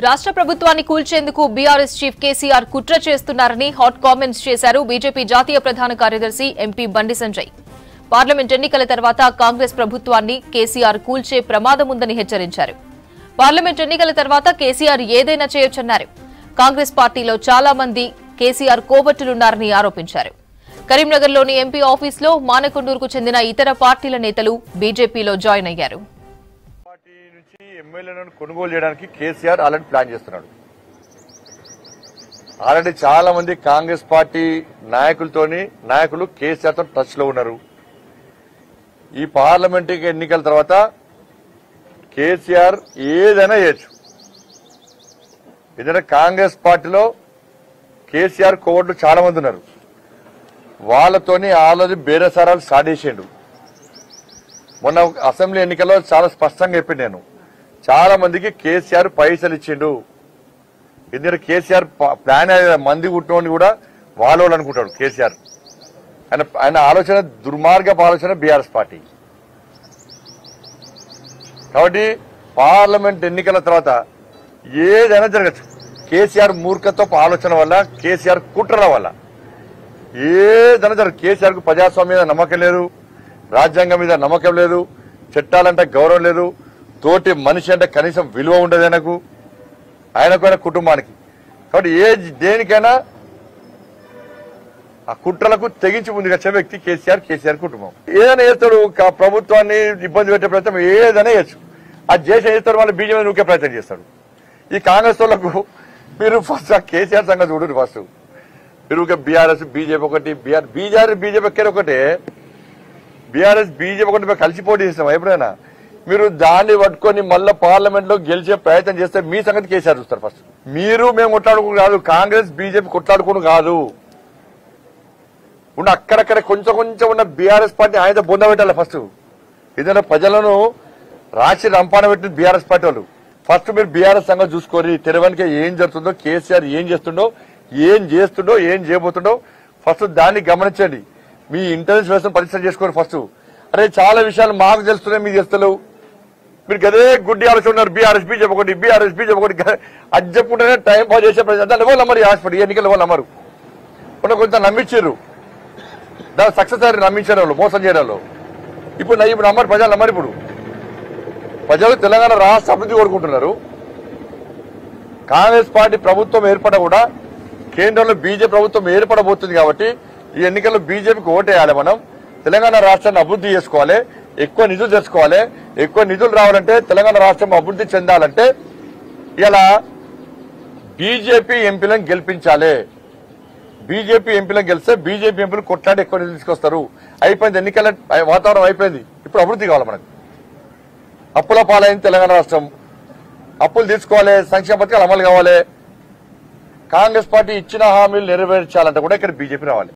రాష్ట్ర ప్రభుత్వాన్ని కూల్చేందుకు BRS chief KCR కుట్ర చేస్తున్నారని హాట్ కామెంట్స్ చేశారు బీజేపీ జాతీయ ప్రధాన కార్యదర్శి ఎంపీ బండి సంజయ్. పార్లమెంట్ ఎన్నికల తర్వాత కాంగ్రెస్ ప్రభుత్వాన్ని కేసీఆర్ కూల్చే ప్రమాదం ఉందని హెచ్చరించారు. పార్లమెంట్ ఎన్నికల తర్వాత కేసీఆర్ ఏదైనా చేయొచ్చన్నారు. కాంగ్రెస్ పార్టీలో చాలా మంది కేసీఆర్ కోబట్టులున్నారని ఆరోపించారు. కరీంనగర్లోని ఎంపీ ఆఫీసులో మానకొండూరుకు చెందిన ఇతర పార్టీల నేతలు బీజేపీలో జాయిన్ అయ్యారు. ఎమ్మెల్యేలను కొనుగోలు చేయడానికి కేసీఆర్ ఆల్రెడీ ప్లాన్ చేస్తున్నాడు. ఆల్రెడీ చాలా మంది కాంగ్రెస్ పార్టీ నాయకులు కేసీఆర్ తో టచ్ లో ఉన్నారు. ఈ పార్లమెంట్ ఎన్నికల తర్వాత కేసీఆర్ ఏదైనా చేయొచ్చు. ఏదైనా కాంగ్రెస్ పార్టీలో కేసీఆర్ కోవట్లు చాలా మంది ఉన్నారు. వాళ్ళతోని ఆల్రెడీ బేరసారాలు స్టార్ట్ చేసిండు. మొన్న అసెంబ్లీ ఎన్నికల్లో చాలా స్పష్టంగా చెప్పింది నేను, చాలా మందికి కేసీఆర్ పైసలు ఇచ్చిండు. ఎందుకంటే కేసీఆర్ ప్లాన్ మంది కుట్టినోని కూడా వాళ్ళు అనుకుంటాడు కేసీఆర్. ఆయన ఆలోచన దుర్మార్గపు ఆలోచన బీఆర్ఎస్ పార్టీ. కాబట్టి పార్లమెంట్ ఎన్నికల తర్వాత ఏదైనా జరగచ్చు. కేసీఆర్ మూర్ఖత్వపు ఆలోచన వల్ల, కేసీఆర్ కుట్రల వల్ల ఏదైనా జరగదు. కేసీఆర్ కు ప్రజాస్వామ్యం మీద నమ్మకం లేదు, రాజ్యాంగం మీద నమ్మకం లేదు, చట్టాలంటే గౌరవం లేదు, తోటి మనిషి అంటే కనీసం విలువ ఉండదు ఆయనకు కుటుంబానికి. కాబట్టి దేనికైనా ఆ కుట్రలకు తెగించి ముందుకు వచ్చే వ్యక్తి కేసీఆర్ కుటుంబం. ఏదైనా చేస్తాడు, ప్రభుత్వాన్ని ఇబ్బంది పెట్టే ప్రయత్నం ఏదైనా చేయొచ్చు. అది చేసి చేస్తాడు, వాళ్ళు బీజేపీ నూకే ప్రయత్నం చేస్తాడు. ఈ కాంగ్రెస్ వాళ్ళకు మీరు ఫస్ట్ కేసీఆర్ సంగతి చూడండి. ఫస్ట్ మీరు బీఆర్ఎస్ బీజేపీ ఒకటి, బీజేపీ ఎక్కడ ఒకటే, బీఆర్ఎస్ బీజేపీ ఒకటి కలిసి పోటీ చేస్తాం. ఎప్పుడైనా మీరు దాన్ని పట్టుకొని మళ్ళీ పార్లమెంట్ లో గెలిచే ప్రయత్నం చేస్తే మీ సంగతి కేసీఆర్ చూస్తారు. ఫస్ట్ మేము కొట్లాడుకుని కాదు, కాంగ్రెస్ బీజేపీ కొట్లాడుకుని కాదు. ఉన్న అక్కడక్కడ కొంచెం ఉన్న బీఆర్ఎస్ పార్టీ ఆయన బొంద పెట్టాలి. ఫస్ట్ ఏదైనా ప్రజలను రాసి రంపాన పెట్టిన బీఆర్ఎస్ పార్టీ వాళ్ళు. ఫస్ట్ మీరు బీఆర్ఎస్ సంగతి చూసుకొని తెరవనికి ఏం జరుగుతుందో, కేసీఆర్ ఏం చేస్తుండో, ఏం చేయబోతుండో ఫస్ట్ దాన్ని గమనించండి. మీ ఇంటెలిజెన్స్ వ్యవస్థ పరిశీలన చేసుకోండి. ఫస్ట్ అరే చాలా విషయాలు మాకు తెలుస్తున్నాయి, మీకు తెలుస్తలేవు. మీరు గదే గుడ్డి ఆలోచన ఉన్నారు. బీఆర్ఎస్ బీజేపీ ఒకటి అది చెప్పుకుంటేనే టైం పాస్ చేసే ప్రజలు ఎవరు నమ్మరు. హాస్పిటల్ ఎన్నికలు ఎవరు నమ్మరు. కొంత నమ్మించారు, దాని సక్సెస్ అయ్యారు, నమ్మించారు వాళ్ళు, మోసం చేయడం వాళ్ళు. ఇప్పుడు నమ్మరు, ప్రజలు నమ్మరు. ఇప్పుడు ప్రజలు తెలంగాణ రాష్ట్ర అభివృద్ధి కోరుకుంటున్నారు. కాంగ్రెస్ పార్టీ ప్రభుత్వం ఏర్పడ కూడా కేంద్రంలో బీజేపీ ప్రభుత్వం ఏర్పడబోతుంది. కాబట్టి ఈ ఎన్నికల్లో బీజేపీకి ఓటేయాలి. మనం తెలంగాణ రాష్ట్రాన్ని అభివృద్ధి చేసుకోవాలి, ఎక్కువ నిధులు తెచ్చుకోవాలి. ఎక్కువ నిధులు రావాలంటే, తెలంగాణ రాష్ట్రం అభివృద్ధి చెందాలంటే ఇలా బీజేపీ ఎంపీలను గెలిపించాలి. బీజేపీ ఎంపీలను గెలిస్తే బీజేపీ ఎంపీలు కొట్లాడి ఎక్కువ నిధులు తీసుకొస్తారు. అయిపోయింది, ఎన్నికల వాతావరణం అయిపోయింది. ఇప్పుడు అభివృద్ధి కావాలి మనకు. అప్పుల పాలైంది తెలంగాణ రాష్ట్రం. అప్పులు తీసుకోవాలి, సంక్షేమ పథకాలు అమలు కావాలి. కాంగ్రెస్ పార్టీ ఇచ్చిన హామీలు నెరవేర్చాలంటే కూడా ఇక్కడ బీజేపీ రావాలి.